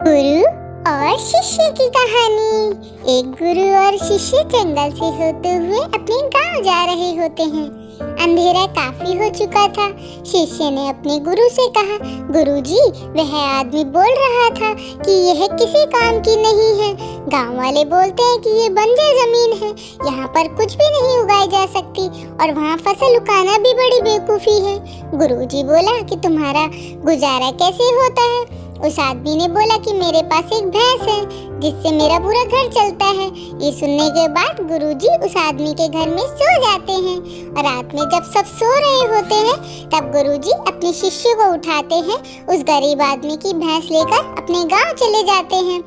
गुरु और शिष्य की कहानी। एक गुरु और शिष्य जंगल से होते हुए अपने गांव जा रहे होते हैं। अंधेरा काफी हो चुका था। शिष्य ने अपने गुरु से कहा, गुरुजी, वह आदमी बोल रहा था कि यह किसी काम की नहीं है। गांव वाले बोलते हैं कि ये बंजर जमीन है, यहाँ पर कुछ भी नहीं उगाई जा सकती और वहाँ फसल उगाना भी बड़ी बेवकूफी है। गुरुजी बोला कि तुम्हारा गुजारा कैसे होता है? उस आदमी ने बोला कि मेरे पास एक भैंस है जिससे मेरा पूरा घर चलता है। ये सुनने के बाद गुरुजी उस आदमी के घर में सो जाते हैं और रात में जब सब सो रहे होते हैं तब गुरुजी अपने शिष्य को उठाते हैं। उस गरीब आदमी की भैंस लेकर अपने गांव चले जाते हैं।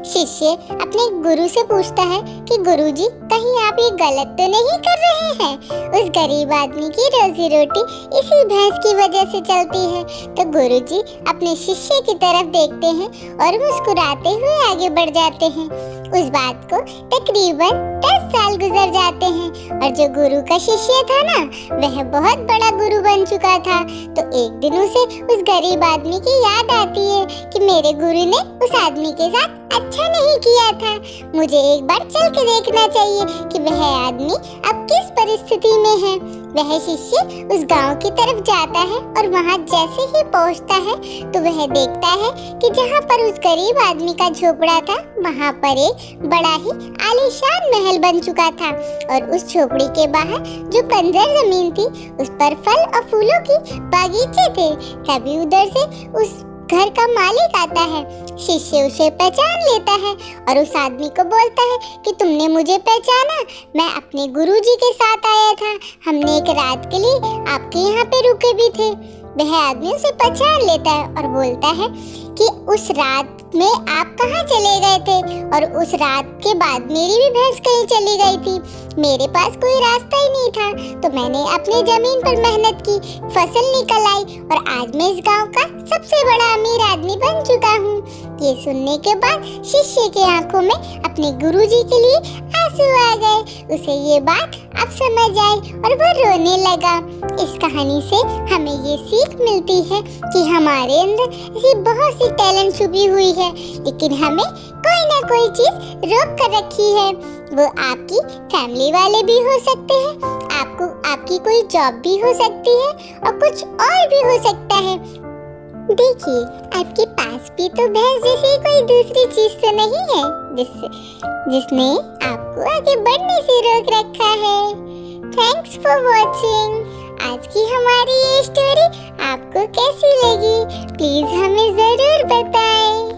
शिष्य अपने गुरु से पूछता है कि गुरुजी, कहीं आप ये गलत तो नहीं कर रहे हैं? उस गरीब आदमी की रोजी रोटी इसी भैंस की वजह से चलती है। तो गुरुजी अपने शिष्य की तरफ देखते हैं और मुस्कुराते हुए आगे बढ़ जाते हैं। उस बात को तकरीबन 10 साल गुजर जाते हैं और जो गुरु का शिष्य था ना, वह बहुत बड़ा गुरु बन चुका था। तो एक दिन उसे उस गरीब आदमी की याद आती है कि मेरे गुरु ने उस आदमी के साथ अच्छा नहीं किया था। मुझे एक बार चल के देखना चाहिए कि वह आदमी अब किस परिस्थिति में है। वह शिष्य उस गांव की तरफ जाता है और वहां जैसे ही पहुंचता है तो वह देखता है कि जहां पर उस गरीब आदमी का झोपड़ा था, वहां पर एक बड़ा ही आलीशान महल बन चुका था और उस झोपड़ी के बाहर जो बंजर जमीन थी, उस पर फल और फूलों की बागीचे थे। तभी उधर से उस घर का मालिक आता है। शिष्य उसे पहचान लेता है और उस आदमी को बोलता है कि तुमने मुझे पहचाना? मैं अपने गुरुजी के साथ आया था। हमने एक रात के लिए आपके यहाँ पे रुके भी थे। वह आदमी उसे पहचान लेता है और बोलता है कि उस रात में आप कहाँ चले गए थे? और उस रात के बाद मेरी भी भैंस कहीं चली गई थी। मेरे पास कोई रास्ता ही नहीं था, तो मैंने अपनी जमीन पर मेहनत की, फसल निकल आई और आज मैं इस गांव का सबसे बड़ा अमीर आदमी बन चुका हूँ। ये सुनने के बाद शिष्य के आंखों में अपने गुरुजी के लिए आंसू आ गए। उसे ये बात अब समझ आई और वो रोने लगा। इस कहानी से हमें ये सीख मिलती है कि हमारे अंदर ऐसी बहुत सी टैलेंट छुपी हुई है, लेकिन हमें कोई ना कोई चीज रोक कर रखी है। वो आपकी फैमिली वाले भी हो सकते हैं, आपकी कोई जॉब भी हो सकती है और कुछ और भी हो सकता है। देखिए, आपके पास भी तो भैंस जैसी कोई दूसरी चीज तो नहीं है जिसने आपको आगे बढ़ने से रोक रखा है। Thanks for watching. आज की हमारी ये स्टोरी आपको कैसी लगी? प्लीज हमें जरूर बताएं।